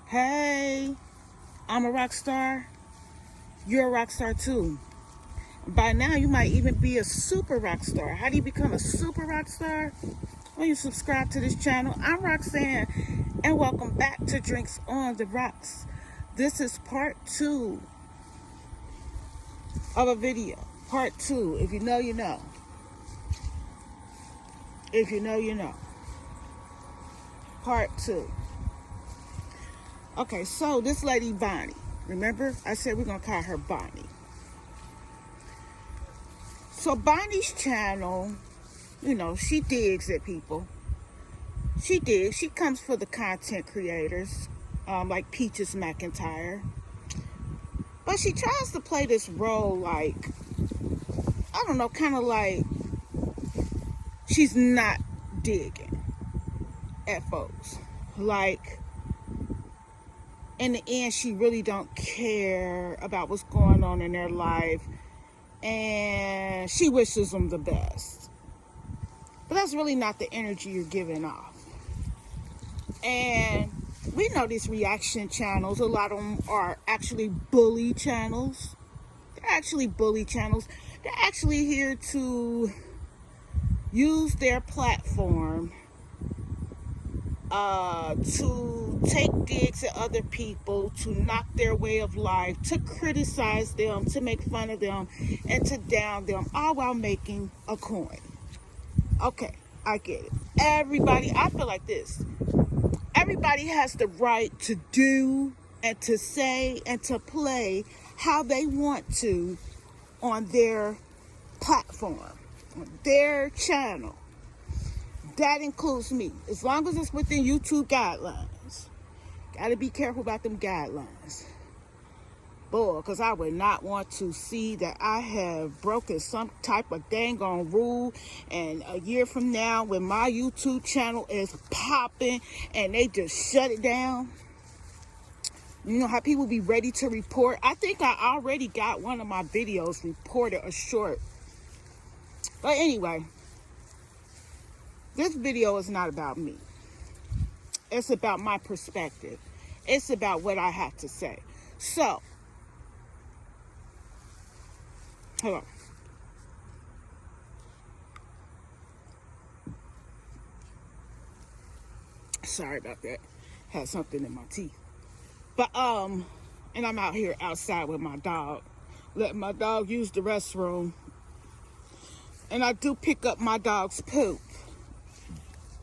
Hey, I'm a rock star. You're a rock star too. By now, you might even be a super rock star. How do you become a super rock star? Well, you subscribe to this channel. I'm Roxanne, and welcome back to Drinks on the Rocks. This is part 2 of a video. Part 2. If you know, you know. If you know, you know. Part 2. Okay, so this lady Bonnie. Remember, I said we're going to call her Bonnie. So Bonnie's channel, you know, she digs at people. She digs. She comes for the content creators, like Peaches McIntyre. But she tries to play this role like, I don't know, kind of like she's not digging at folks. Like, in the end, she really don't care about what's going on in their life. And she wishes them the best. But that's really not the energy you're giving off. And we know these reaction channels, a lot of them are actually bully channels. They're actually bully channels. They're actually here to use their platform to take digs at other people, to knock their way of life, to criticize them, to make fun of them, and to down them, all while making a coin. Okay, I get it. Everybody, I feel like this. Everybody has the right to do and to say and to play how they want to on their platform, on their channel. That includes me, as long as it's within YouTube guidelines. Gotta be careful about them guidelines. Boy, because I would not want to see that I have broken some type of dang on rule, and a year from now when my YouTube channel is popping and they just shut it down. You know how people be ready to report? I think I already got one of my videos reported, a short. But anyway, this video is not about me. It's about my perspective. It's about what I have to say. So, hold on. Sorry about that. Had something in my teeth. But, and I'm out here outside with my dog. Letting my dog use the restroom. And I do pick up my dog's poop.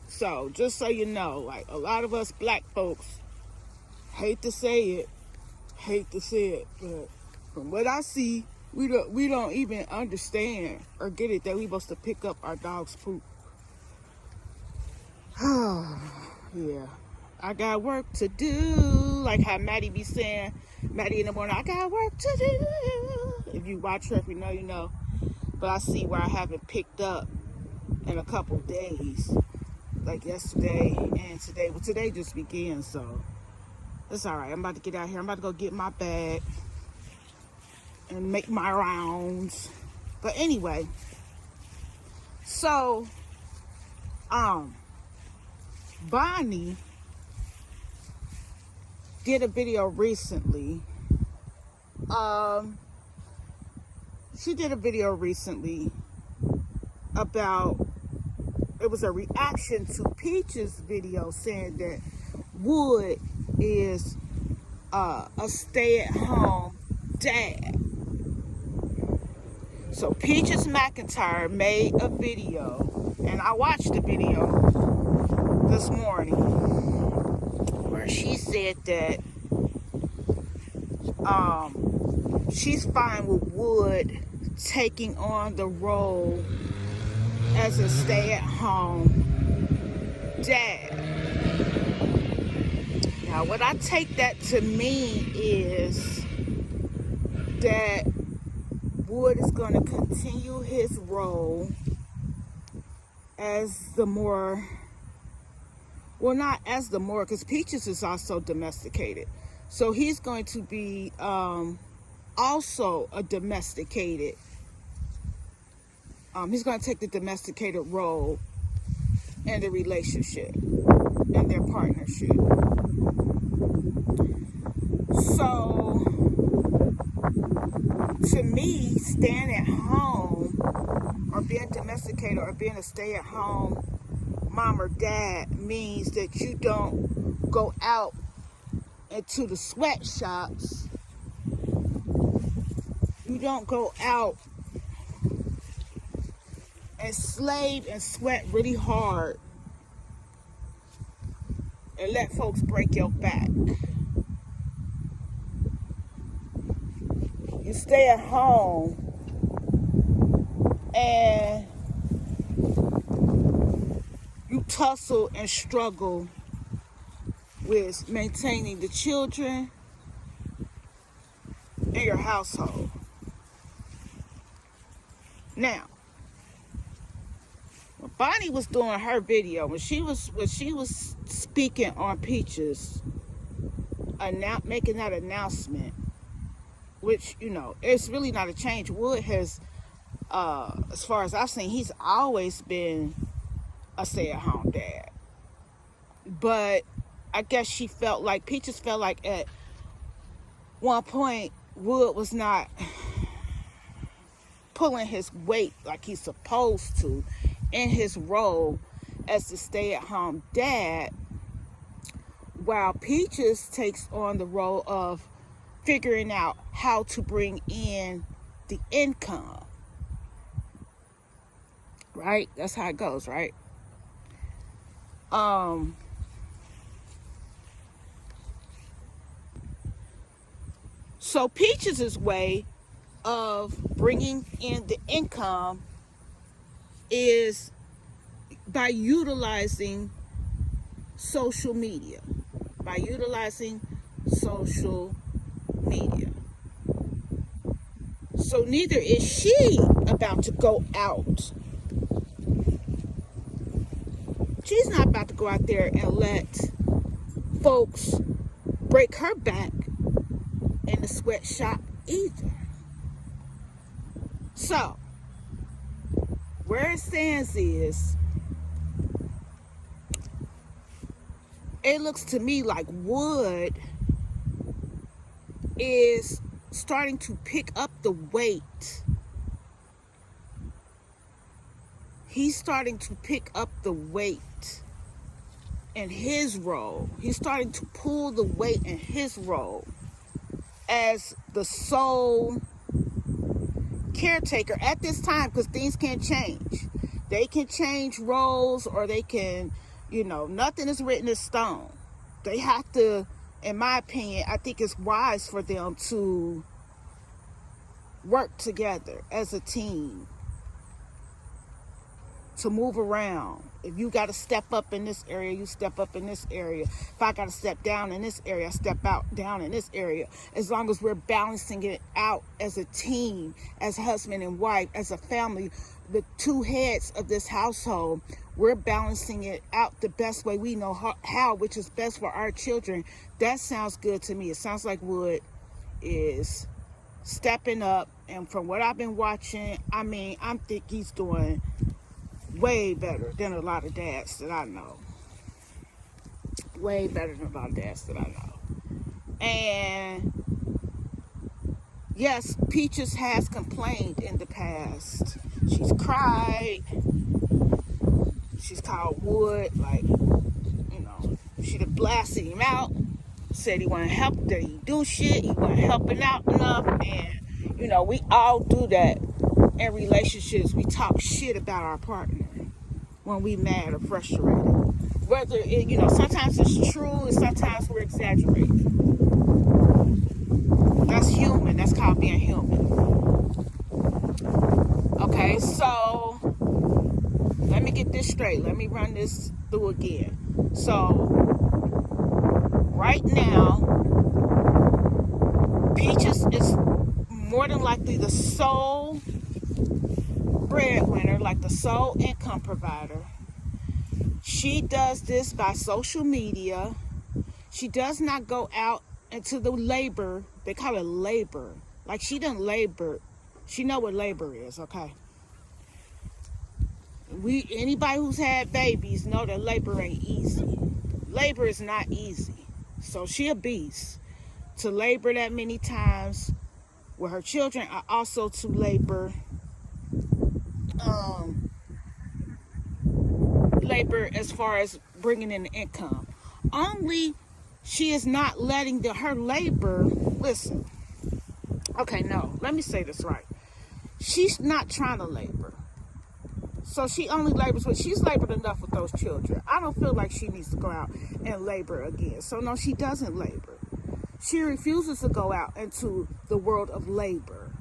So, just so you know, like a lot of us black folks, hate to say it, but from what I see, we don't even understand or get it that we supposed to pick up our dog's poop. Yeah, I got work to do. Like how Maddie be saying, Maddie in the morning, I got work to do. If you watch her, if you know, you know. But I see where I haven't picked up in a couple days. Like yesterday and today. Well, today just began, so it's all right. I'm about to get out here. I'm about to go get my bag and make my rounds. But anyway, so Bonnie did a video recently. She did a video recently about, it was a reaction to Peach's video saying that Wood is a stay-at-home dad. So Peaches McIntyre made a video, and I watched the video this morning, where she said that she's fine with Wood taking on the role as a stay-at-home dad. Now, what I take that to mean is that Wood is going to continue his role as the more, well, not as the more, because Peaches is also domesticated. So he's going to be also a domesticated, he's going to take the domesticated role in the relationship, in their partnership. me, staying at home or being domesticated or being a stay-at-home mom or dad means that you don't go out into the sweatshops. You don't go out and slave and sweat really hard and let folks break your back. You stay at home and you tussle and struggle with maintaining the children in your household. Now, when Bonnie was doing her video, when she was speaking on Peaches, making that announcement, which, you know, it's really not a change. Wood has, as far as I've seen, he's always been a stay-at-home dad. But I guess Peaches felt like at one point Wood was not pulling his weight like he's supposed to in his role as the stay-at-home dad, while Peaches takes on the role of figuring out how to bring in the income. Right? That's how it goes, right? So Peaches' way of bringing in the income is by utilizing social media. So neither is she about to go out. She's not about to go out there and let folks break her back in the sweatshop either. So, where it stands is, it looks to me like Wood is starting to pick up the weight. He's starting to pick up the weight in his role. He's starting to pull the weight in his role as the sole caretaker at this time, because things can change. They can change roles, or they can, nothing is written in stone. They have to, in my opinion, I think it's wise for them to work together as a team, to move around. If you got to step up in this area, you step up in this area. If I got to step down in this area, I step down in this area. As long as we're balancing it out as a team, as husband and wife, as a family, the two heads of this household, we're balancing it out the best way we know how, which is best for our children. That sounds good to me. It sounds like Wood is stepping up. And from what I've been watching, I think he's doing way better than a lot of dads that I know. Way better than a lot of dads that I know. And yes, Peaches has complained in the past. She's cried. She's called Wood, she'd have blasted him out, said he wasn't helping, that he do shit, he wasn't helping out enough. And, we all do that in relationships. We talk shit about our partner when we mad or frustrated. Whether sometimes it's true and sometimes we're exaggerating. That's human. That's called being human. Okay, so let me get this straight. Let me run this through again. So right now, Peaches is more than likely the sole breadwinner, like the sole income provider. She does this by social media. She does not go out into the labor. They call it labor. Like, she doesn't labor. She know what labor is, okay? Anybody who's had babies know that labor ain't easy. Labor is not easy. So she a beast. To labor that many times Well, her children are also to labor, labor as far as bringing in the income. Only she is not letting her labor, listen, okay, no, let me say this right. She's not trying to labor. So she only labors with, she's labored enough with those children. I don't feel like she needs to go out and labor again. So no, she doesn't labor. She refuses to go out into the world of labor.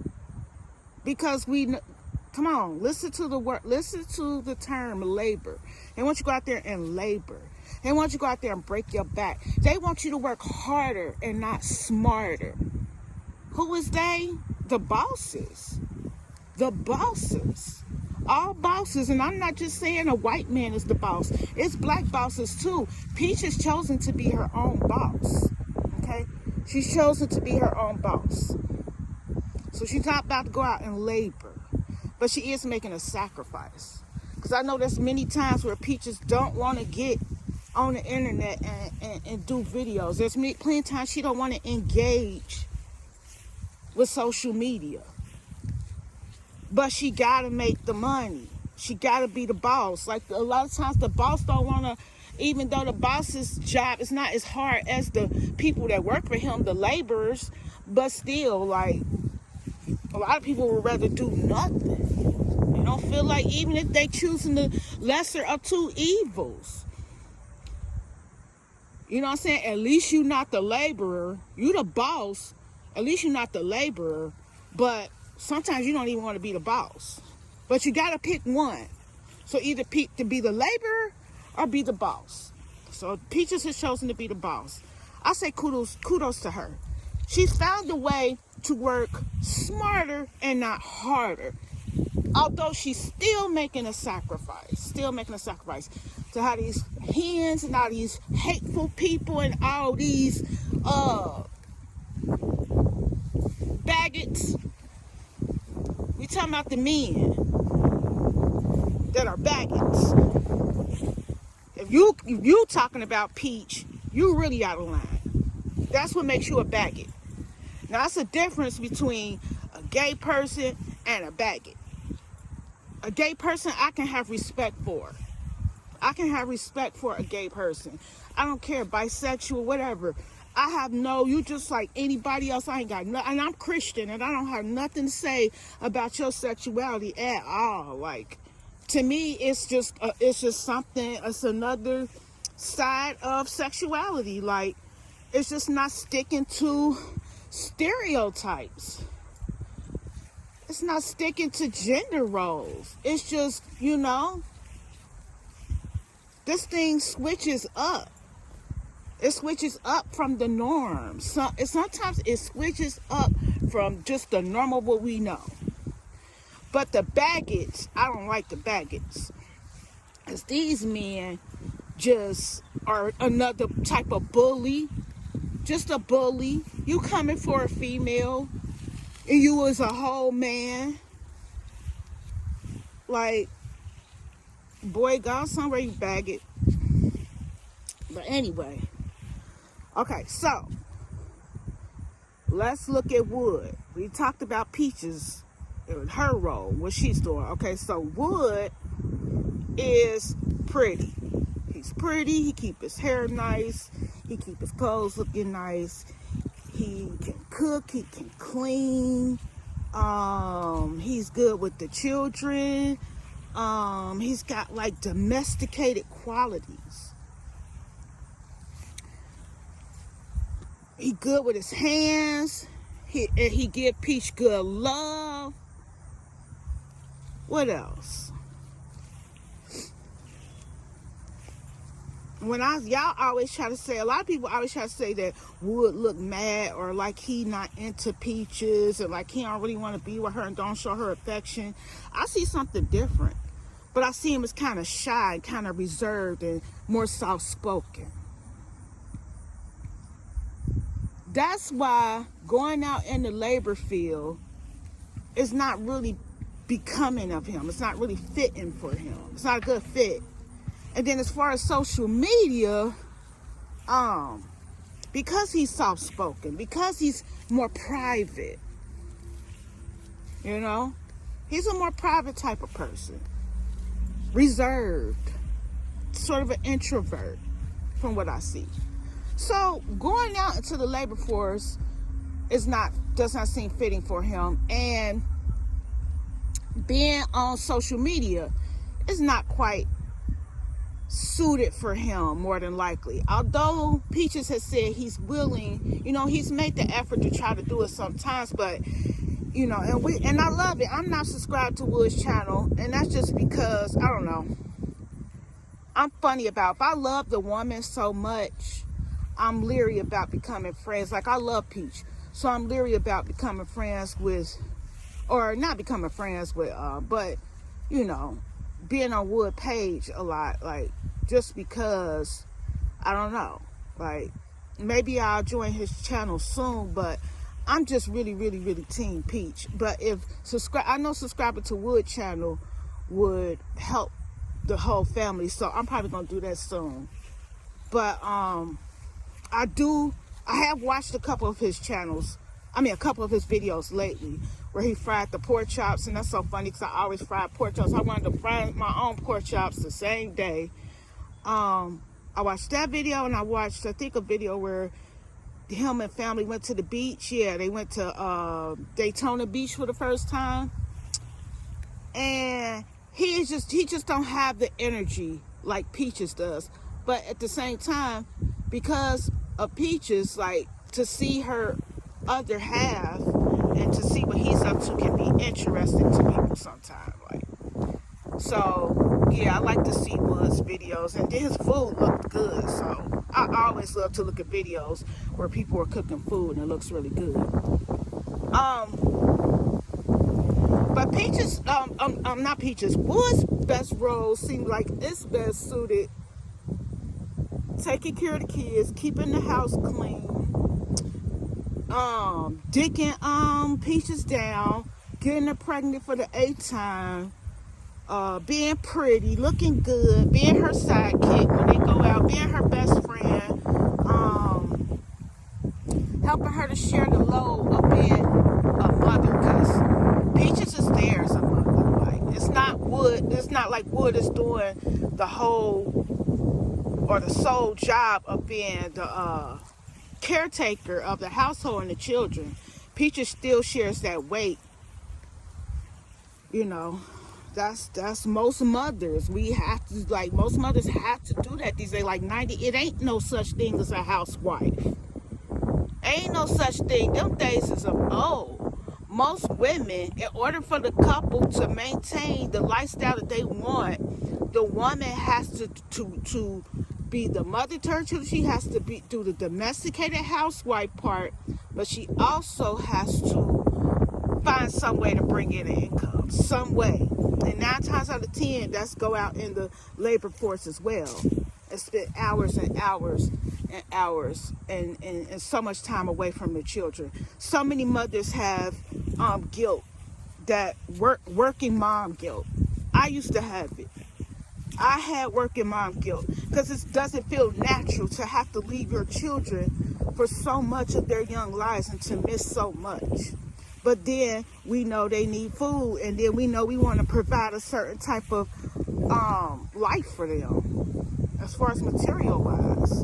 Because come on, listen to the word, listen to the term labor. They want you to go out there and labor. They want you to go out there and break your back. They want you to work harder and not smarter. Who is they? The bosses. The bosses. All bosses, and I'm not just saying a white man is the boss. It's black bosses too. Peach has chosen to be her own boss. Okay? She's chosen to be her own boss. So she's not about to go out and labor. But she is making a sacrifice. Because I know there's many times where Peaches don't want to get on the internet and do videos. There's plenty of times she don't want to engage with social media. But she got to make the money. She got to be the boss. Like a lot of times the boss don't want to, even though the boss's job is not as hard as the people that work for him, the laborers, but still, like, a lot of people would rather do nothing. They don't feel like, even if they choosing the lesser of two evils. You know what I'm saying? At least you're not the laborer. You the boss. At least you're not the laborer. But sometimes you don't even want to be the boss. But you got to pick one. So either pick to be the laborer or be the boss. So Peaches has chosen to be the boss. I say kudos to her. She's found a way to work smarter and not harder. Although she's still making a sacrifice. To have these hens and all these hateful people and all these baggots. We talking about the men that are baggots. If you talking about Peach, you really out of line. That's what makes you a baggot. Now that's the difference between a gay person and a baggot. A gay person I can have respect for. I can have respect for a gay person. I don't care, bisexual, whatever. I have you just like anybody else. I ain't got nothing. And I'm Christian, and I don't have nothing to say about your sexuality at all. Like, to me, it's just something. It's another side of sexuality. Like, it's just not sticking to stereotypes. It's not sticking to gender roles. It's just, this thing switches up. It switches up from the norm. Sometimes it switches up from just the normal what we know. But the baggots, I don't like the baggots. Because these men just are another type of bully. Just a bully. You coming for a female, and you was a whole man. Like, boy, go somewhere, you baggot. But anyway. Okay, so let's look at Wood. We talked about Peaches and her role, what she's doing. Okay, so Wood is pretty. He's pretty. He keep his hair nice. He keep his clothes looking nice. He can cook. He can clean. He's good with the children. He's got like domesticated qualities. He good with his hands. He give Peach good love. What else? Y'all always try to say, a lot of people always try to say that Wood look mad or like he not into Peaches and like he don't really want to be with her and don't show her affection. I see something different. But I see him as kind of shy, kind of reserved and more soft-spoken. That's why going out in the labor field is not really becoming of him. It's not really fitting for him. It's not a good fit. And then as far as social media, because he's soft-spoken, because he's more private, You know, he's a more private type of person, reserved, sort of an introvert from what I see. So going out into the labor force does not seem fitting for him, and being on social media is not quite suited for him, more than likely. Although Peaches has said he's willing, he's made the effort to try to do it sometimes, but and I love it. I'm not subscribed to Wood's channel, and that's just because I don't know. I'm funny about, if I love the woman so much, I'm leery about becoming friends. Like, I love Peach, so I'm leery about becoming friends with, or not becoming friends with, but being on Wood page a lot, like, just because, I don't know, like, maybe I'll join his channel soon, but I'm just really, really, really team Peach. But I know subscribing to Wood channel would help the whole family, so I'm probably gonna do that soon. But I have watched a couple of his videos lately, where he fried the pork chops, and that's so funny because I always fry pork chops. I wanted to fry my own pork chops the same day. I watched that video, and I watched, I think, a video where him and family went to the beach. Yeah, they went to Daytona Beach for the first time, and he just don't have the energy like Peaches does. But at the same time, because of Peaches, like, to see her other half and to see what he's up to can be interesting to people sometimes. Like, so yeah, I like to see Wood's videos, and his food looked good. So I always love to look at videos where people are cooking food and it looks really good. But Peaches, not Peaches, Wood's best role seemed like it's best suited taking care of the kids, keeping the house clean, dicking Peaches down, getting her pregnant for the 8th time, being pretty, looking good, being her sidekick when they go out, being her best friend, helping her to share the load of being a mother, because Peaches is there as a mother. Like, it's not like Wood is doing the whole or the sole job of being the caretaker of the household and the children. Peaches still shares that weight. That's most mothers. We have to, like, most mothers have to do that these days. Like, it ain't no such thing as a housewife. Ain't no such thing. Them days is of old. Most women, in order for the couple to maintain the lifestyle that they want, the woman has to be the mother to her children. She has to do the domesticated housewife part, but she also has to find some way to bring in an income, some way. And 9 times out of 10, that's go out in the labor force as well, and spend hours and hours and hours and so much time away from their children. So many mothers have guilt, that working mom guilt. I used to have it. I had working mom guilt because it doesn't feel natural to have to leave your children for so much of their young lives and to miss so much. But then we know they need food, and then we know we want to provide a certain type of life for them as far as material wise.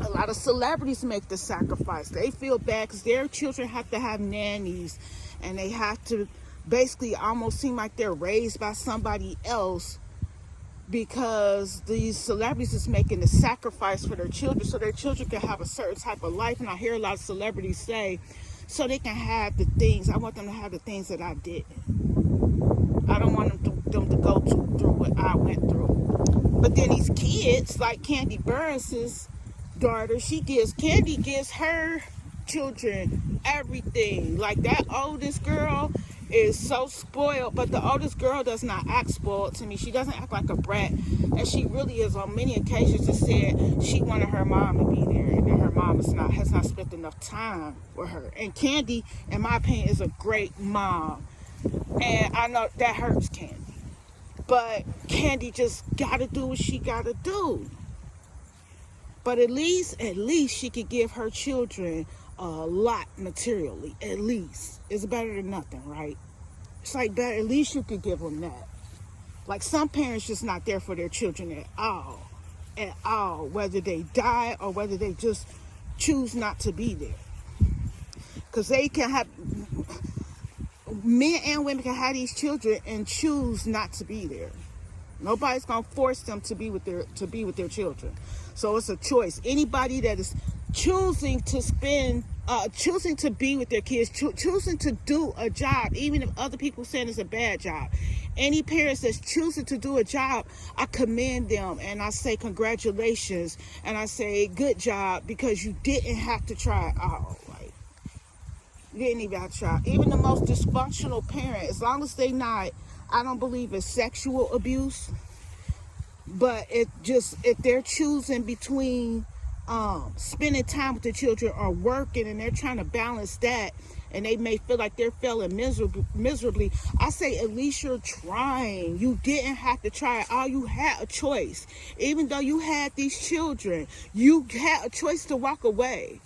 A lot of celebrities make the sacrifice. They feel bad because their children have to have nannies, and they have to basically almost seem like they're raised by somebody else, because these celebrities is making the sacrifice for their children so their children can have a certain type of life. And I hear a lot of celebrities say, so they can have the things, I want them to have the things that I didn't. I don't want them to go through what I went through. But then these kids, like Kandi Burruss' daughter, Kandi gives her children everything. Like, that oldest girl is so spoiled, but the oldest girl does not act spoiled to me. She doesn't act like a brat, and she really is. On many occasions just said she wanted her mom to be there, and then her mom has not spent enough time with her. And Kandi, in my opinion, is a great mom, and I know that hurts Kandi, but Kandi just gotta do what she gotta do. But at least she could give her children a lot materially, at least. It's better than nothing, right? It's like better, at least you could give them that. Like some parents just not there for their children at all, whether they die or whether they just choose not to be there. Because they can have, men and women can have these children and choose not to be there. Nobody's gonna force them to be with their children. So it's a choice. Anybody that is choosing to be with their kids, choosing to do a job, even if other people saying it's a bad job. Any parents that's choosing to do a job, I commend them and I say congratulations and I say good job, because you didn't have to try it all. Like, you didn't even have to try. Even the most dysfunctional parent, as long as they not, I don't believe in sexual abuse, but if they're choosing between spending time with the children or working, and they're trying to balance that, and they may feel like they're failing miserably, I say at least you're trying. You didn't have to try it all. You had a choice. Even though you had these children, you had a choice to walk away.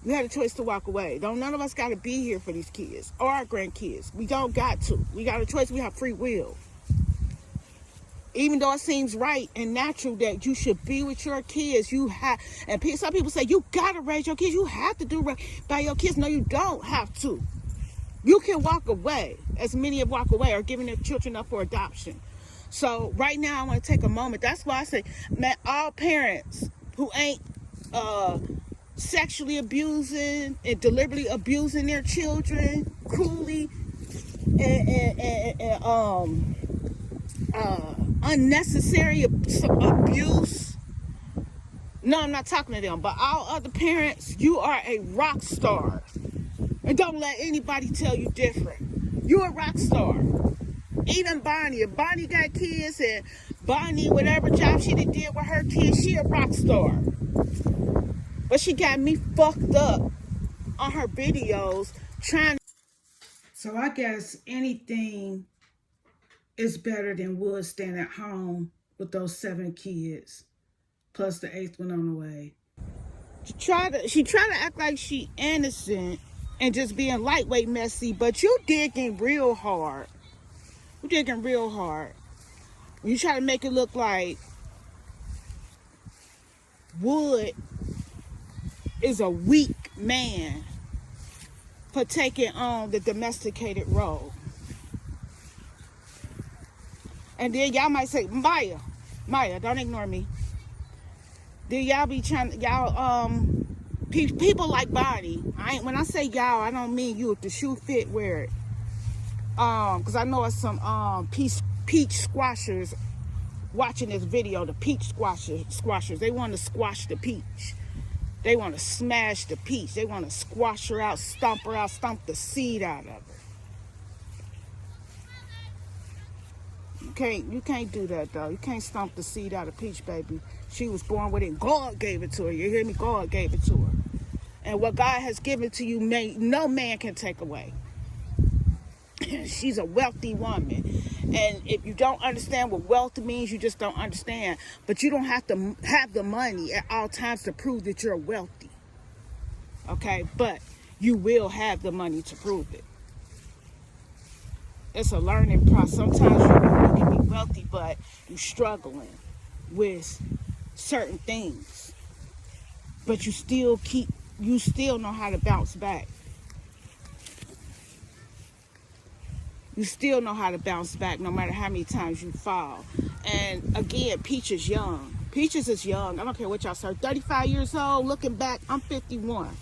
You had a choice to walk away. None of us got to be here for these kids or our grandkids. We don't got to. We got a choice. We have free will. Even though it seems right and natural that you should be with your kids, you have, and some people say you got to raise your kids. You have to do right by your kids. No, you don't have to. You can walk away, as many have walked away or giving their children up for adoption. So right now I want to take a moment. That's why I say, man, all parents who ain't sexually abusing and deliberately abusing their children cruelly and unnecessary abuse. No, I'm not talking to them, but all other parents, you are a rock star. And don't let anybody tell you different. You're a rock star. Even Bonnie, if Bonnie got kids and Bonnie, whatever job she did with her kids, she a rock star. But she got me fucked up on her videos trying. So I guess anything is better than Wood staying at home with those 7 kids, plus the 8th one on the way. She tried to act like she innocent and just being lightweight messy, but you digging real hard. You digging real hard. You try to make it look like Wood is a weak man for taking on the domesticated role. And then y'all might say, Maya, don't ignore me. Then y'all be trying, people like Bonnie. When I say y'all, I don't mean you. If the shoe fit, wear it. Because I know it's some peach squashers watching this video. The peach squashers. They want to squash the peach. They want to smash the peach. They want to squash her out, stomp the seed out of her. You can't do that, though. You can't stomp the seed out of Peach, baby. She was born with it. God gave it to her. You hear me? God gave it to her. And what God has given to you, no man can take away. She's a wealthy woman. And if you don't understand what wealth means, you just don't understand. But you don't have to have the money at all times to prove that you're wealthy. Okay? But you will have the money to prove it. It's a learning process. Sometimes you can be wealthy, but you're struggling with certain things. But you still know how to bounce back. You still know how to bounce back no matter how many times you fall. And again, Peaches is young. I don't care what y'all say. 35 years old. Looking back, I'm 51.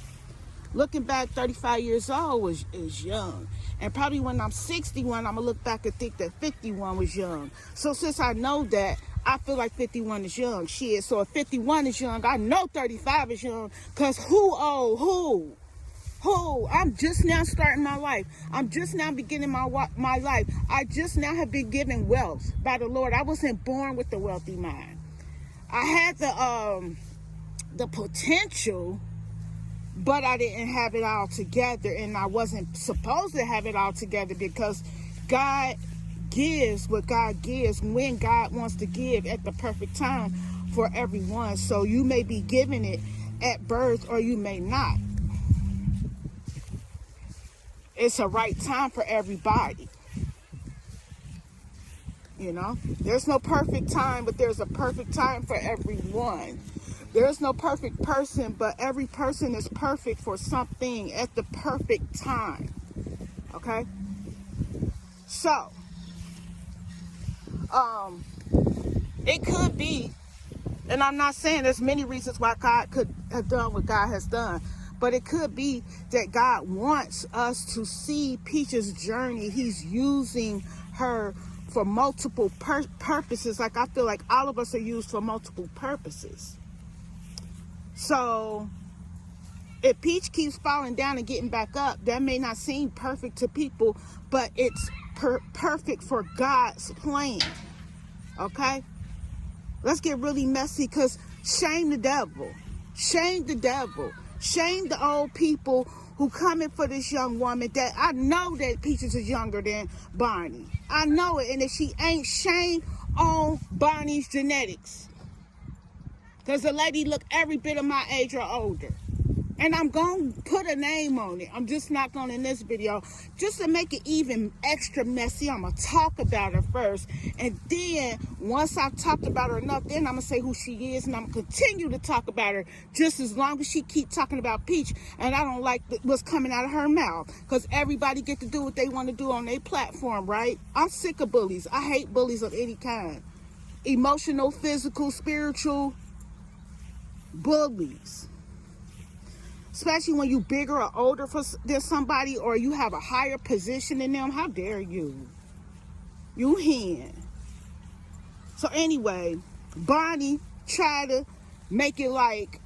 Looking back, 35 years old is young. And probably when I'm 61, I'm going to look back and think that 51 was young. So since I know that, I feel like 51 is young. Shit, so if 51 is young, I know 35 is young. Because who? I'm just now starting my life. I'm just now beginning my life. I just now have been given wealth by the Lord. I wasn't born with the wealthy mind. I had the potential, but I didn't have it all together, and I wasn't supposed to have it all together, because God gives what God gives when God wants to give at the perfect time for everyone. So you may be given it at birth or you may not. it's a right time for everybody. You know, there's no perfect time, but there's a perfect time for everyone. There's no perfect person, but every person is perfect for something at the perfect time. Okay? So, it could be, and I'm not saying there's many reasons why God could have done what God has done, but it could be that God wants us to see Peach's journey. He's using her for multiple purposes. Like, I feel like all of us are used for multiple purposes. So if Peach keeps falling down and getting back up, that may not seem perfect to people, but it's perfect for God's plan. Okay? Let's get really messy, because shame the devil. Shame the devil. Shame the old people who coming for this young woman that I know that Peaches is younger than Bonnie. I know it. And if she ain't, shame on Bonnie's genetics. Because the lady look every bit of my age or older. And I'm going to put a name on it. I'm just not going in this video. Just to make it even extra messy, I'm going to talk about her first. And then, once I've talked about her enough, then I'm going to say who she is. And I'm going to continue to talk about her just as long as she keep talking about Peach. And I don't like what's coming out of her mouth. Because everybody get to do what they want to do on their platform, right? I'm sick of bullies. I hate bullies of any kind. Emotional, physical, spiritual bullies. Especially when you bigger or older than somebody, or you have a higher position than them. How dare you? You hen. So anyway, Bonnie tried to make it like,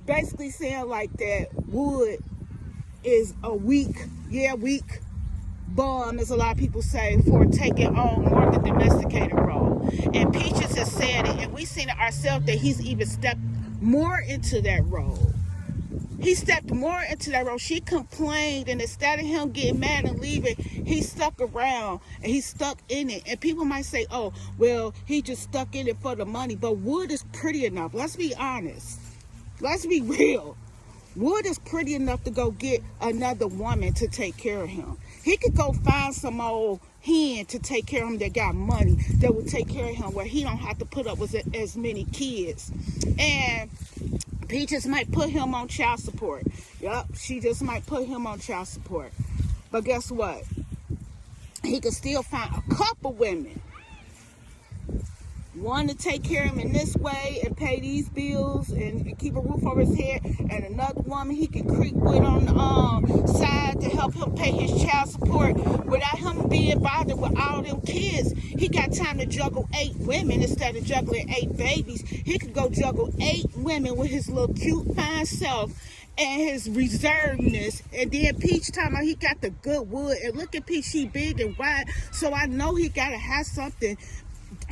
basically saying like that Wood is a weak bum, as a lot of people say, for taking on more of the domesticated role. And Peaches has said it, and we've seen it ourselves, that he's even stepped more into that role. He stepped more into that role. She complained, and instead of him getting mad and leaving, he stuck around and he stuck in it. And people might say, oh, well, he just stuck in it for the money. But Wood is pretty enough. Let's be honest. Let's be real. Wood is pretty enough to go get another woman to take care of him. He could go find some old hen to take care of him that got money, that would take care of him, where he don't have to put up with as many kids. And Peaches might put him on child support. Yup, she just might put him on child support. But guess what? He could still find a couple women. One to take care of him in this way and pay these bills and keep a roof over his head, and another woman he can creep with on the side to help him pay his child support without him being bothered with all them kids. He got time to juggle 8 women instead of juggling 8 babies. He could go juggle 8 women with his little cute fine self and his reservedness. And then Peach talking about he got the good wood. And look at Peach, she big and wide, so I know he gotta have something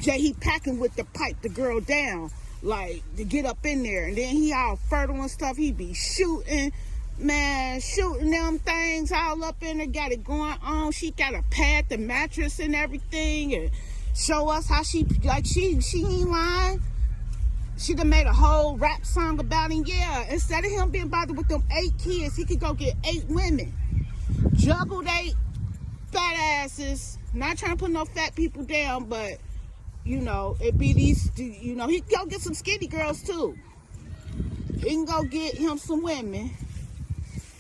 that he packing with to pipe the girl down, like to get up in there. And then he all fertile and stuff. He be shooting them things all up in there, got it going on. She got to pad the mattress and everything and show us how she ain't lying. She done made a whole rap song about him. Yeah, instead of him being bothered with them 8 kids, he could go get 8 women, juggled 8 fat asses. Not trying to put no fat people down, but you know, it be these, you know, he can go get some skinny girls too. He can go get him some women.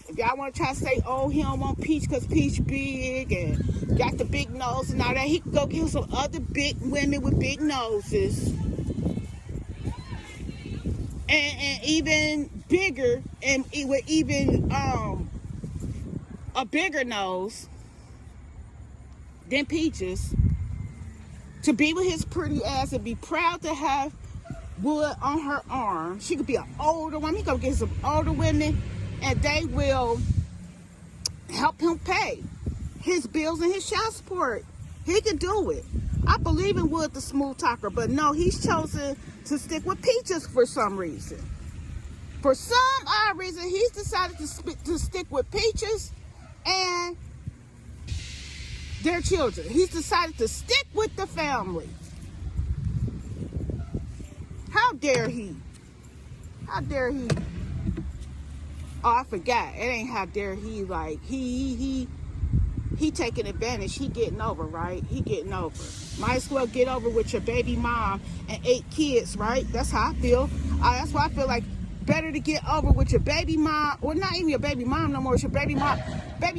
If y'all want to try to say, oh, he don't want Peach because Peach big and got the big nose and all that, he can go get him some other big women with big noses. And even bigger, and with even a bigger nose than Peaches, to be with his pretty ass and be proud to have Wood on her arm. She could be an older woman. He could get some older women, and they will help him pay his bills and his child support. He can do it. I believe in Wood the smooth talker, but no, he's chosen to stick with Peaches for some reason. For some odd reason, he's decided to stick with Peaches and their children. He's decided to stick with the family. How dare he? How dare he? Oh, I forgot. It ain't how dare he, like, he taking advantage. He getting over, right? He getting over. Might as well get over with your baby mom and 8 kids, right? That's how I feel. That's why I feel like better to get over with your baby mom, or not even your baby mom no more. It's your baby mom, and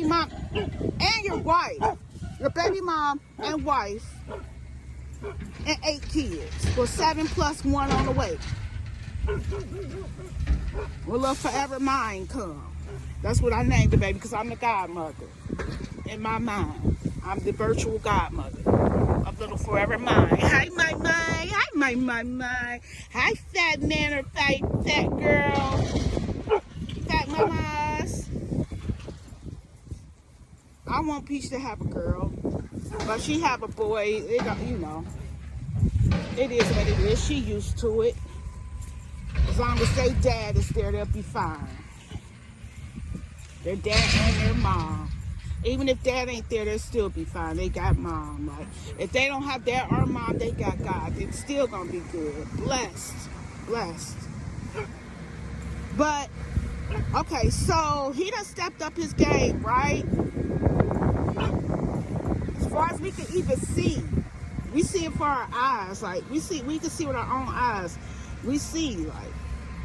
your wife. Your baby mom and wife and 8 kids. Well, 7 plus 1 on the way. Will little forever mine come? That's what I named the baby, because I'm the godmother. In my mind, I'm the virtual godmother of little forever mine. Hi, my mind. Hi, my. Hi, fat man or fat girl. Fat mamas. I want Peach to have a girl, but she have a boy. You know, it is what it is. She used to it. As long as their dad is there, they'll be fine. Their dad and their mom. Even if dad ain't there, they'll still be fine. They got mom. Like, if they don't have dad or mom, they got God. It's still gonna be good. Blessed. But okay, so he done stepped up his game, right? As far as we can even see, we see it for our eyes. Like, we can see with our own eyes. We see, like,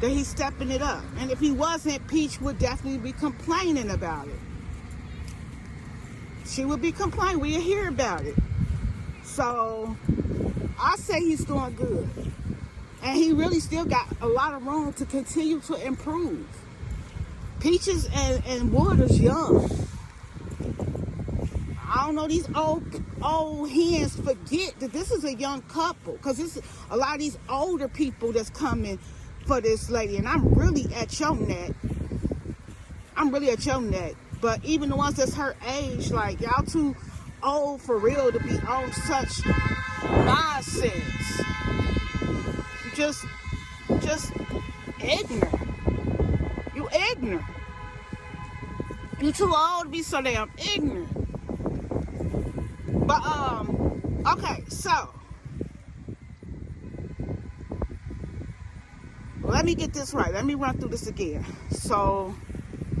that he's stepping it up. And if he wasn't, Peach would definitely be complaining about it. She would be complaining. We'll hear about it. So I say he's doing good. And he really still got a lot of room to continue to improve. Peaches and Wood is young. I don't know, these old hens forget that this is a young couple. Because it's a lot of these older people that's coming for this lady. And I'm really at your neck. But even the ones that's her age, like, y'all too old for real to be on such nonsense. Just ignorant. You ignorant. You too old to be so damn ignorant. But okay, so let me get this right. Let me run through this again. So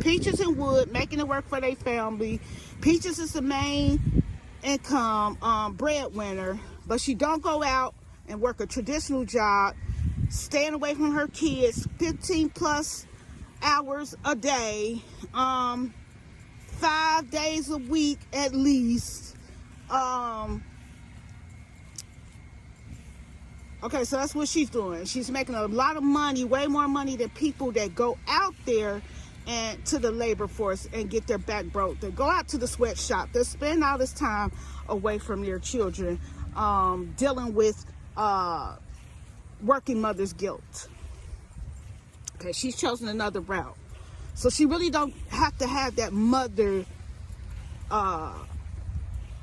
Peaches and Wood making it work for their family. Peaches is the main income breadwinner, but she don't go out and work a traditional job, staying away from her kids 15 plus hours a day, 5 days a week at least. Okay, so that's what she's doing. She's making a lot of money, way more money than people that go out there and to the labor force and get their back broke. They go out to the sweatshop. They spend all this time away from their children, dealing with working mother's guilt. Okay, she's chosen another route. So she really don't have to have that mother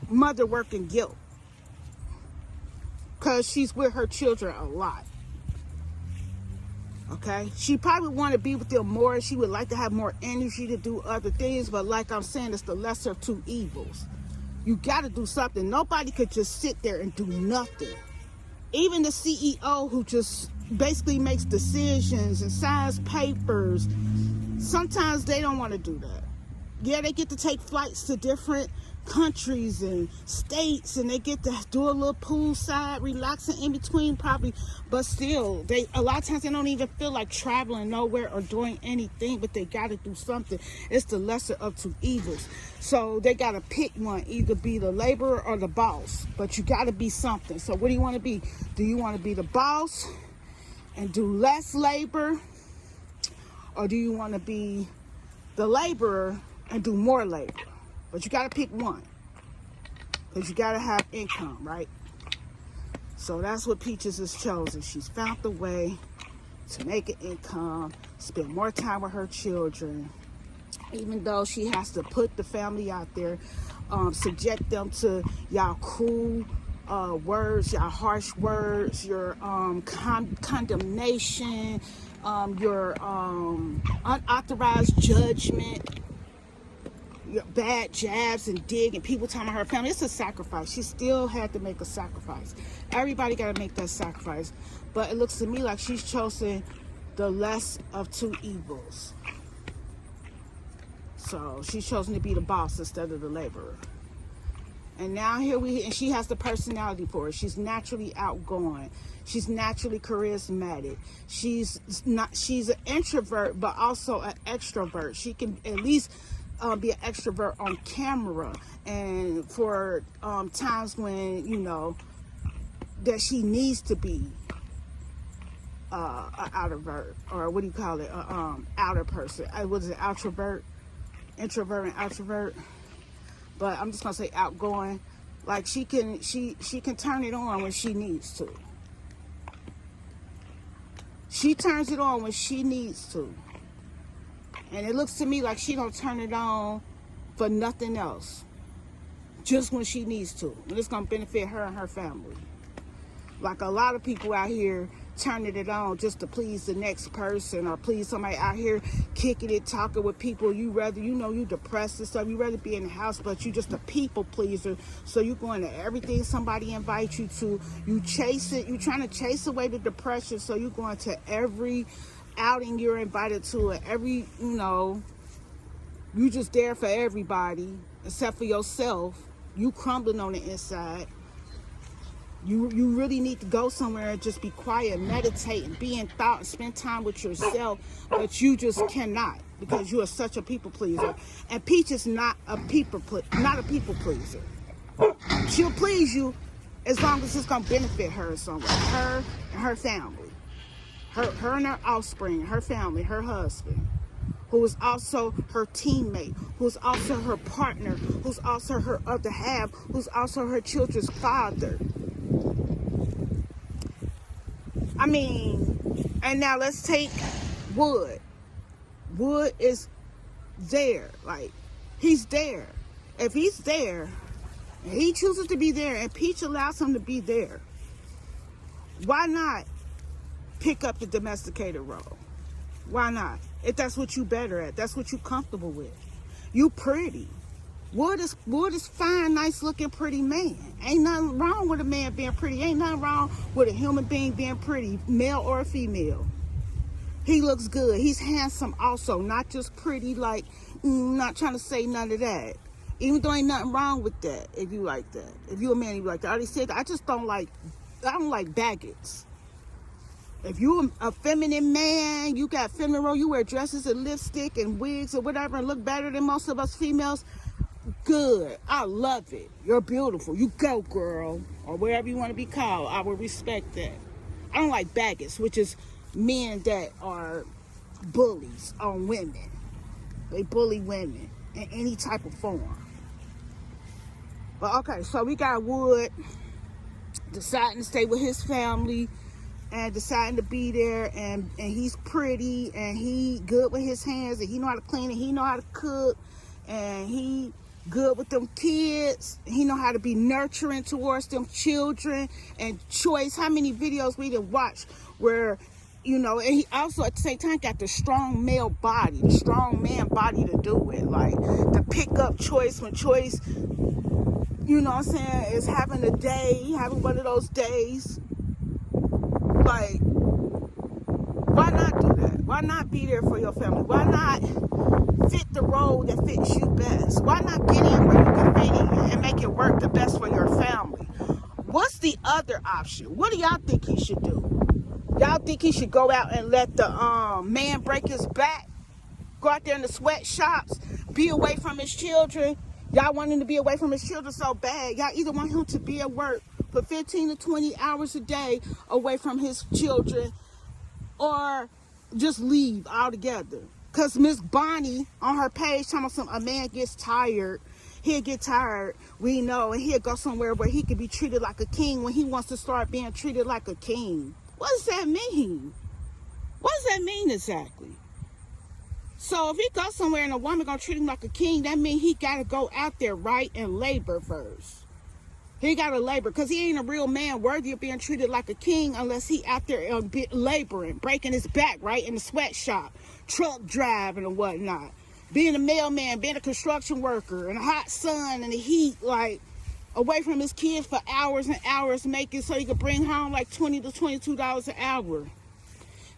working guilt, because she's with her children a lot. Okay, she probably want to be with them more. She would like to have more energy to do other things, but like I'm saying, it's the lesser of two evils. You got to do something. Nobody could just sit there and do nothing. Even the CEO, who just basically makes decisions and signs papers, sometimes they don't want to do that. Yeah, they get to take flights to different countries and states, and they get to do a little poolside relaxing in between probably, but still, a lot of times they don't even feel like traveling nowhere or doing anything, but they got to do something. It's the lesser of two evils. So they got to pick one, either be the laborer or the boss, but you got to be something. So what do you want to be? Do you want to be the boss and do less labor, or do you want to be the laborer and do more labor? But you got to pick one, because you got to have income, right? So that's what Peaches has chosen. She's found the way to make an income, spend more time with her children, even though she has to put the family out there, subject them to y'all cruel words, y'all harsh words, your condemnation, your unauthorized judgment, your bad jabs and dig, and people talking about her family. It's a sacrifice. She still had to make a sacrifice. Everybody got to make that sacrifice. But it looks to me like she's chosen the less of two evils. So she's chosen to be the boss instead of the laborer. And now and she has the personality for it. She's naturally outgoing. She's naturally charismatic. She's an introvert, but also an extrovert. She can at least be an extrovert on camera, and for times when, you know, that she needs to be an outrovert, or what do you call it, outer person. What is it, introvert and outrovert? But I'm just gonna say outgoing. Like she can turn it on when she needs to. She turns it on when she needs to. And it looks to me like she don't turn it on for nothing else. Just when she needs to. And it's gonna benefit her and her family. Like a lot of people out here turning it on just to please the next person, or please somebody out here kicking it, talking with people. You rather, you know, you depressed and stuff. You rather be in the house, but you just a people pleaser. So you going to everything somebody invites you to. You chase it. You trying to chase away the depression. So you going to every outing you're invited to, and every, you know, you just there for everybody except for yourself. You crumbling on the inside. You really need to go somewhere and just be quiet, meditate, and be in thought, and spend time with yourself, but you just cannot, because you are such a people pleaser. And Peach is not a people pleaser. She'll please you as long as it's gonna benefit her somewhere, her and her family, her and her offspring, her family, her husband, who is also her teammate, who's also her partner, who's also her other half, who's also her children's father. I mean, and now let's take Wood. Wood is there. Like, he's there. If he's there, and he chooses to be there, and Peach allows him to be there, why not pick up the domesticated role? Why not? If that's what you better at, that's what you comfortable with. You pretty. Wood is fine, nice looking, pretty man. Ain't nothing wrong with a man being pretty. Ain't nothing wrong with a human being being pretty, male or female. He looks good. He's handsome also, not just pretty, like, not trying to say none of that. Even though ain't nothing wrong with that, if you like that. If you a man, you like that. I already said that. I don't like baggots. If you a feminine man, you got feminine role, you wear dresses and lipstick and wigs or whatever and look better than most of us females, good. I love it. You're beautiful. You go, girl. Or whatever you want to be called. I will respect that. I don't like baggots, which is men that are bullies on women. They bully women in any type of form. But okay, so we got Wood deciding to stay with his family and deciding to be there, and he's pretty, and he good with his hands, and he know how to clean, and he know how to cook, and he good with them kids. He know how to be nurturing towards them children. And Choice, how many videos we done watched where, you know, and he also at the same time got the strong male body, the strong man body to do it. Like, to pick up Choice when Choice, you know what I'm saying, is having a day, having one of those days. Like, why not do that? Why not be there for your family? Why not fit the role that fits you best? Why not get in where you can fit in and make it work the best for your family? What's the other option? What do y'all think he should do? Y'all think he should go out and let the man break his back? Go out there in the sweatshops? Be away from his children? Y'all want him to be away from his children so bad. Y'all either want him to be at work for 15 to 20 hours a day away from his children, or just leave altogether. Because Miss Bonnie on her page talking about a man gets tired, he'll get tired, we know, and he'll go somewhere where he can be treated like a king when he wants to start being treated like a king. What does that mean? What does that mean exactly? So if he goes somewhere and a woman gonna treat him like a king, that means he gotta go out there, right, and labor first. He gotta labor, because he ain't a real man worthy of being treated like a king unless he out there laboring, breaking his back, right, in the sweatshop, truck driving and whatnot, being a mailman, being a construction worker in the hot sun and the heat, like, away from his kids for hours and hours, making so he could bring home like $20 to $22 an hour.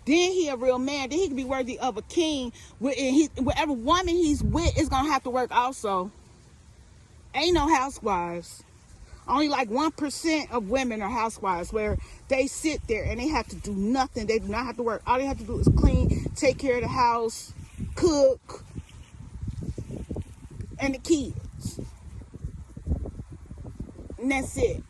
then he a real man. Then he can be worthy of a king. Whatever woman he's with is gonna have to work also. Ain't no housewives. Only like 1% of women are housewives, where they sit there and they have to do nothing. They do not have to work. All they have to do is clean, take care of the house, cook, and the kids. And that's it.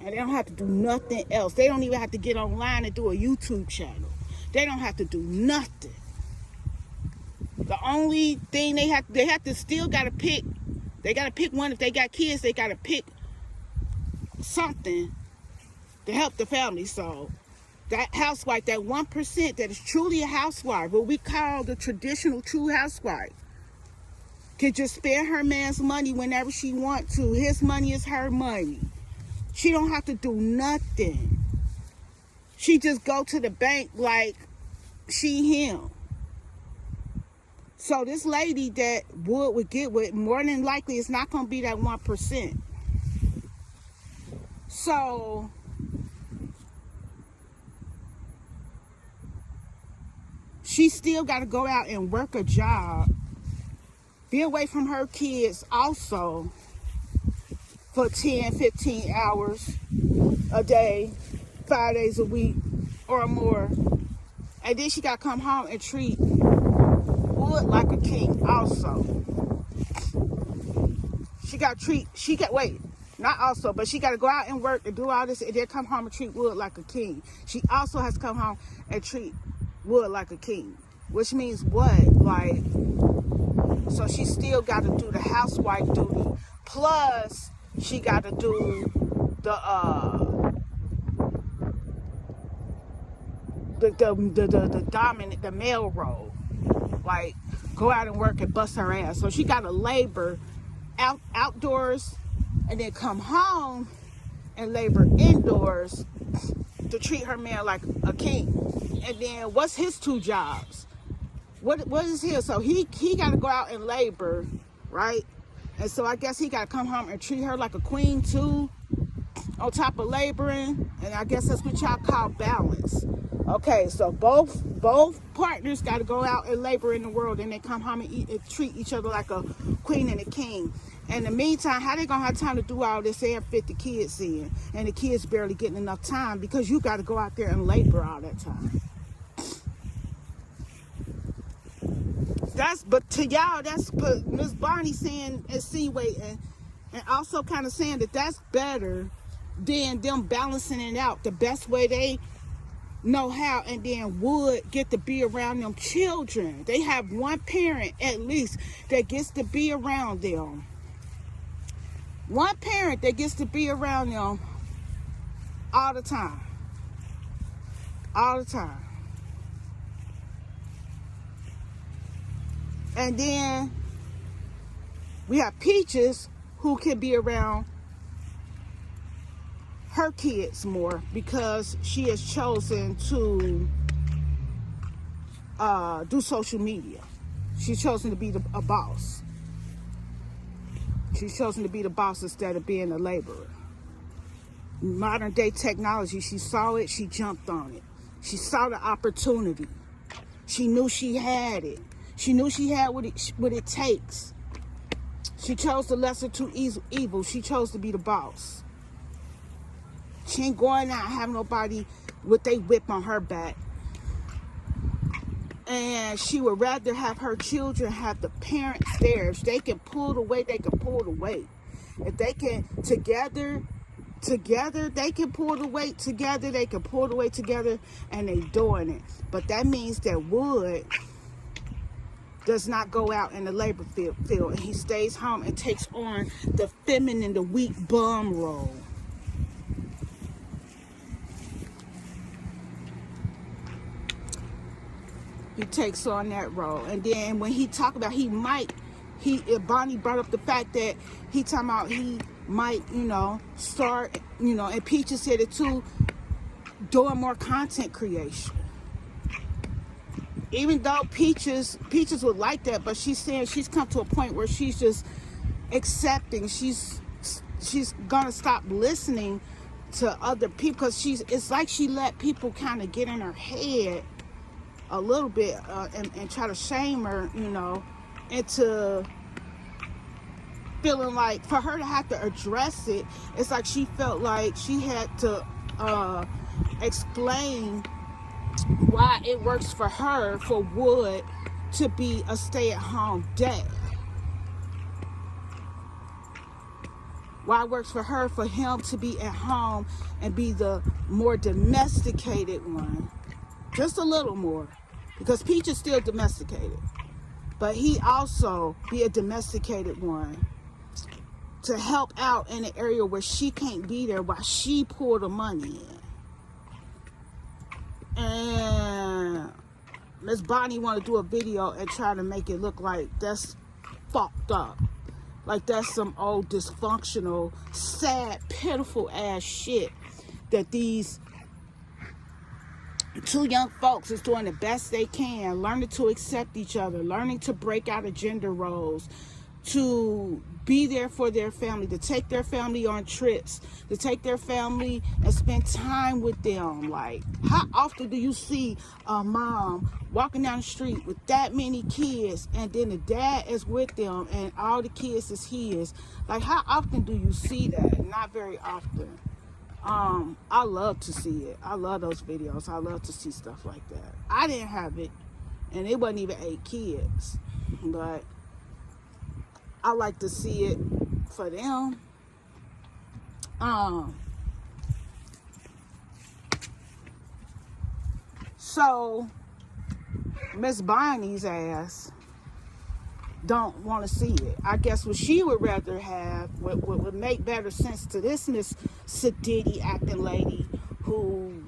And they don't have to do nothing else. They don't even have to get online and do a YouTube channel. They don't have to do nothing. The only thing they have to still got to pick. They got to pick one. If they got kids, they got to pick something to help the family. So that housewife, that 1% that is truly a housewife, what we call the traditional true housewife, can just spend her man's money whenever she wants to. His money is her money. She don't have to do nothing. She just go to the bank like she him. So this lady that Wood would get with, more than likely, it's not going to be that 1%. So she still got to go out and work a job, be away from her kids also for 10, 15 hours a day, 5 days a week or more. And then she got to come home and treat Wood like a king also. She got to go out and work and do all this and then come home and treat Wood like a king. She also has to come home and treat Wood like a king. Which means what? Like, so she still got to do the housewife duty. Plus, she got to do the dominant, the male role. Like, go out and work and bust her ass. So she got to labor outdoors and then come home and labor indoors to treat her man like a king. And then what's his 2 jobs? What is his? So he got to go out and labor, right? And so I guess he got to come home and treat her like a queen too, on top of laboring. And I guess that's what y'all call balance. Okay, so both partners got to go out and labor in the world, and they come home and treat each other like a queen and a king. In the meantime, how they gonna have time to do all this and fit the kids in? And the kids barely getting enough time because you got to go out there and labor all that time. But to y'all, that's Miss Barney saying, insinuating, and also kind of saying that that's better than them balancing it out the best way they know how, and then Would get to be around them children. They have one parent at least that gets to be around them. One parent that gets to be around them all the time. All the time. And then we have Peaches, who can be around her kids more because she has chosen to do social media. She's chosen to be a boss. She's chosen to be the boss instead of being a laborer. Modern day technology, she saw it, she jumped on it. She saw the opportunity. She knew she had it. She knew she had what it takes. She chose the lesser two evil. She chose to be the boss. She ain't going out and have nobody with they whip on her back. And she would rather have her children have the parents there. If they can pull the weight, they can pull the weight. If they can together, they can pull the weight together. They can pull the weight together, and they doing it. But that means that Wood does not go out in the labor field, and he stays home and takes on the feminine, the weak bum role. He takes on that role. And then when he talked about Bonnie brought up the fact that he talking about he might, start, and Peaches said it too, doing more content creation. Even though Peaches would like that, but she's saying she's come to a point where she's just accepting. She's gonna stop listening to other people because it's like she let people kind of get in her head a little bit and try to shame her, you know, into feeling like for her to have to address it, it's like she felt like she had to explain why it works for her for Wood to be a stay-at-home dad. Why it works for her for him to be at home and be the more domesticated one. Just a little more. Because Peach is still domesticated. But he also be a domesticated one to help out in an area where she can't be there while she pour the money in. And Miss Bonnie want to do a video and try to make it look like that's fucked up. Like that's some old dysfunctional, sad, pitiful ass shit that these two young folks is doing the best they can, learning to accept each other, learning to break out of gender roles, to be there for their family, to take their family on trips, to take their family and spend time with them. Like, how often do you see a mom walking down the street with that many kids and then the dad is with them and all the kids is his? Like, how often do you see that? Not very often. I love to see it. I love those videos. I love to see stuff like that. I didn't have it, and it wasn't even 8 kids, but I like to see it for them. So Miss Bonnie's ass don't want to see it. I guess what she would rather have, what would make better sense to this Miss Sadiddy acting lady who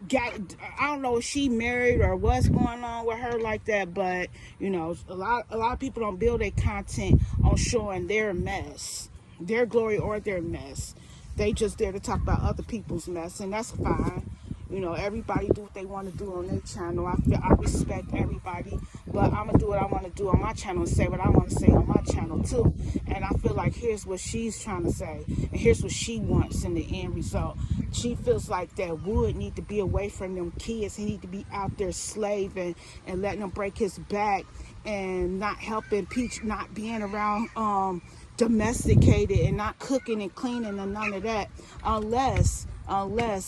got, I don't know if she married or what's going on with her like that, but you know, a lot of people don't build their content on showing their mess, their glory or their mess. They just there to talk about other people's mess, and that's fine. You know, everybody do what they want to do on their channel. I respect everybody, but I'm gonna do what I want to do on my channel and say what I want to say on my channel too. And I feel like here's what she's trying to say, and here's what she wants in the end result. She feels like that Wood need to be away from them kids. He need to be out there slaving and letting them break his back and not helping Peach, not being around domesticated and not cooking and cleaning and none of that, unless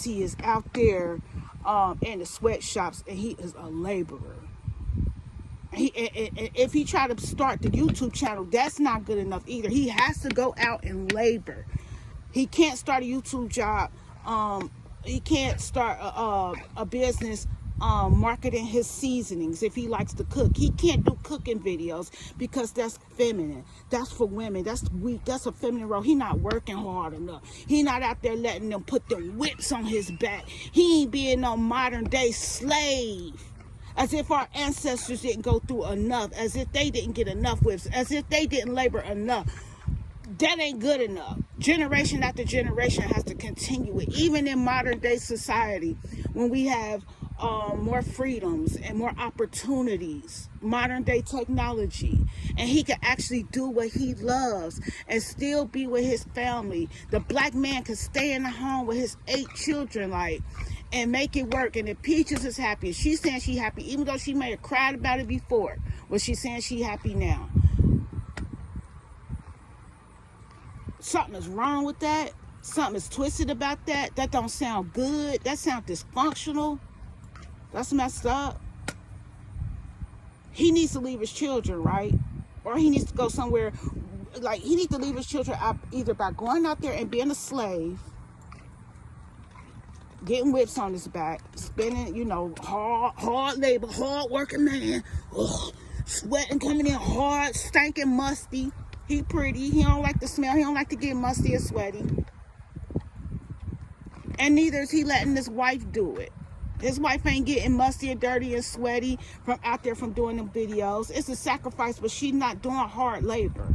he is out there in the sweatshops and he is a laborer. If he try to start the YouTube channel, that's not good enough either. He has to go out and labor. He can't start a YouTube job. He can't start a business marketing his seasonings if he likes to cook. He can't do cooking videos because that's feminine. That's for women. That's weak. That's a feminine role. He not working hard enough. He not out there letting them put the whips on his back. He ain't being no modern day slave. As if our ancestors didn't go through enough. As if they didn't get enough whips. As if they didn't labor enough. That ain't good enough. Generation after generation has to continue it. Even in modern day society, when we have more freedoms and more opportunities, modern day technology, and he can actually do what he loves and still be with his family. The black man can stay in the home with his 8 children, like, and make it work. And if Peaches is happy, she's saying she happy, even though she may have cried about it before, but she's saying she happy now. Something is wrong with that. Something is twisted about that. That don't sound good. That sounds dysfunctional. That's messed up. He needs to leave his children, right? Or he needs to go somewhere. Like, he needs to leave his children out either by going out there and being a slave, getting whips on his back, spending, you know, hard labor, hard working man, sweating, coming in hard, stinking, musty. He pretty. He don't like the smell. He don't like to get musty or sweaty. And neither is he letting his wife do it. His wife ain't getting musty or dirty and sweaty from out there from doing them videos. It's a sacrifice, but she's not doing hard labor.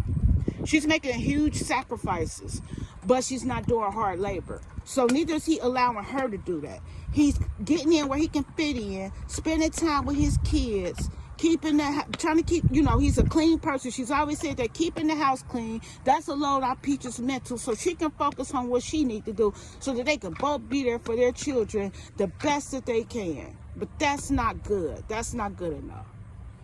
She's making huge sacrifices, but she's not doing hard labor. So neither is he allowing her to do that. He's getting in where he can fit in, spending time with his kids, trying to keep, you know, he's a clean person. She's always said that keeping the house clean, that's a load off Peach's mental, so she can focus on what she needs to do so that they can both be there for their children the best that they can. But that's not good. That's not good enough.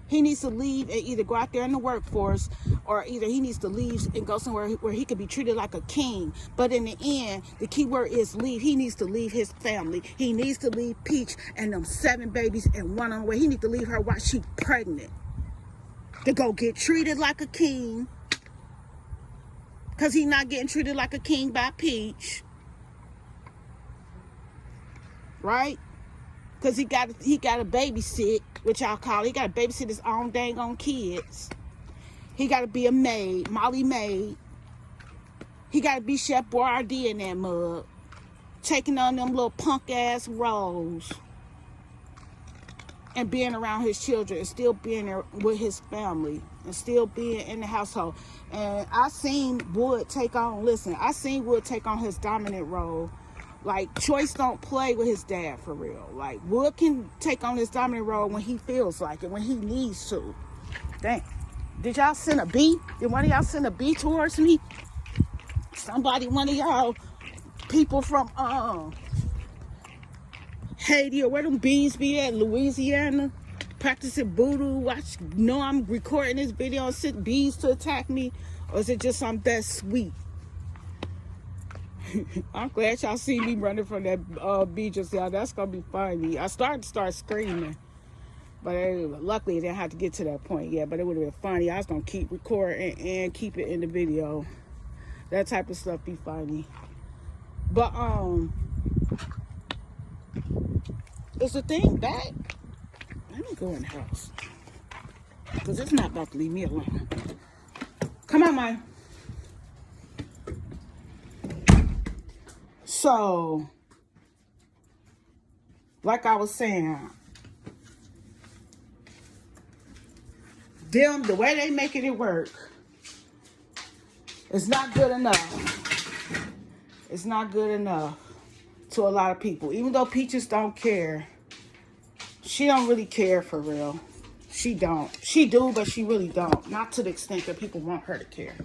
He needs to leave and either go out there in the workforce, or either he needs to leave and go somewhere where he could be treated like a king. But in the end, the key word is leave. He needs to leave his family. He needs to leave Peach and them 7 babies and one on the way. He needs to leave her while she's pregnant to go get treated like a king, because he's not getting treated like a king by Peach, right? Because he got to babysit, which y'all call it. He got to babysit his own dang on kids. He got to be a maid, Molly maid. He got to be Chef Boyardee in that mug, taking on them little punk ass roles, and being around his children, and still being there with his family, and still being in the household. And I seen Wood take on his dominant role. Like, Choice don't play with his dad for real. Like, Wood can take on his dominant role when he feels like it, when he needs to. Dang. Did y'all send a bee? Did one of y'all send a bee towards me? Somebody, one of y'all people from Haiti, or where them bees be at, Louisiana, practicing voodoo. Know I'm recording this video and send bees to attack me? Or is it just something that sweet? I'm glad y'all see me running from that bee just now. That's gonna be funny. I started to start screaming, but luckily I didn't have to get to that point yet. But it would have been funny. I was gonna keep recording and keep it in the video. That type of stuff be funny. But is the thing back? Let me go in the house, because it's not about to leave me alone. Come on, Maya. So, like I was saying, the way they making it work, it's not good enough. It's not good enough to a lot of people. Even though Peaches don't care, she don't really care for real. She don't. She do, but she really don't. Not to the extent that people want her to care.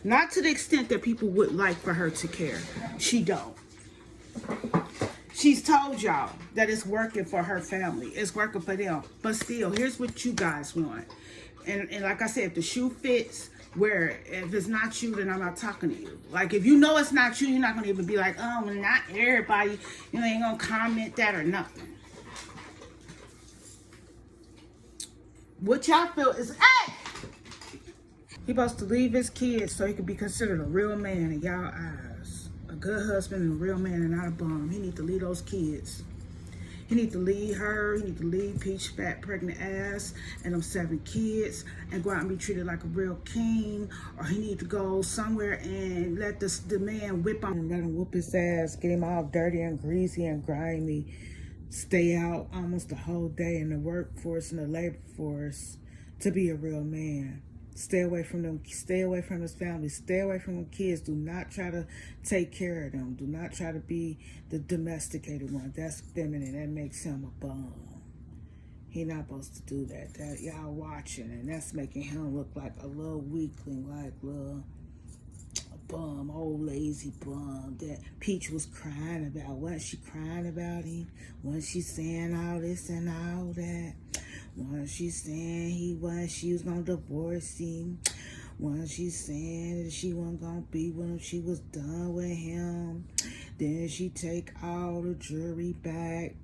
Not to the extent that people would like for her to care. She don't. She's told y'all that it's working for her family. It's working for them. But still, here's what you guys want. And like I said, if the shoe fits, wear it. If it's not you, then I'm not talking to you. Like, if you know it's not you, you're not going to even be like, oh, well, not everybody. You ain't going to comment that or nothing. What y'all feel is, hey! He supposed to leave his kids so he could be considered a real man in y'all eyes. A good husband and a real man and not a bum. He need to leave those kids. He need to leave her. He need to leave Peach fat pregnant ass and them 7 kids and go out and be treated like a real king. Or he need to go somewhere and let the man whip on him, let him whoop his ass, get him all dirty and greasy and grimy. Stay out almost the whole day in the workforce and the labor force to be a real man. Stay away from them. Stay away from his family. Stay away from them kids. Do not try to take care of them. Do not try to be the domesticated one. That's feminine. That makes him a bum. He not supposed to do that. That y'all watching, and that's making him look like a little weakling, like little bum, old lazy bum that Peach was crying about. Wasn't she crying about him? Wasn't she saying all this and all that? Wasn't she saying she was gonna divorce him? Wasn't she saying that she wasn't gonna be with him? She was done with him. Then she take all the jewelry back.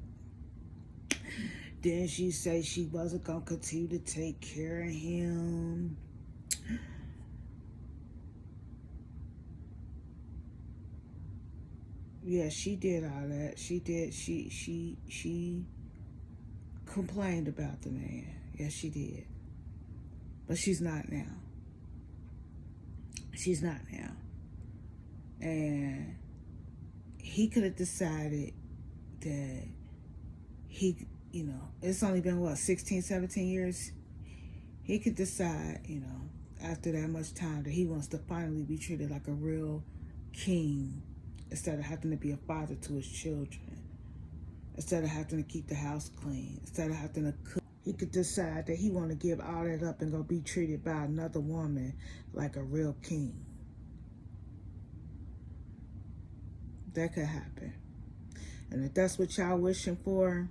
Then she say she wasn't gonna continue to take care of him. Yeah, she did all that. She did. She complained about the man. Yes, she did. But she's not now. She's not now. And he could have decided that he, it's only been, 16, 17 years? He could decide, after that much time that he wants to finally be treated like a real king instead of having to be a father to his children, instead of having to keep the house clean, instead of having to cook. He could decide that he want to give all that up and go be treated by another woman like a real king. That could happen. And if that's what y'all wishing for,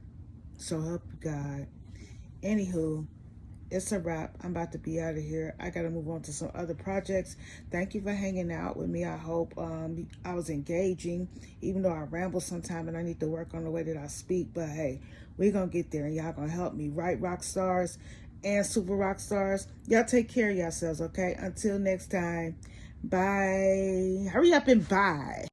So help you God. Anywho, it's a wrap. I'm about to be out of here. I got to move on to some other projects. Thank you for hanging out with me. I hope I was engaging, even though I ramble sometime and I need to work on the way that I speak. But hey, we're going to get there and y'all going to help me. Right, rock stars and super rock stars? Y'all take care of yourselves, okay? Until next time. Bye. Hurry up and bye.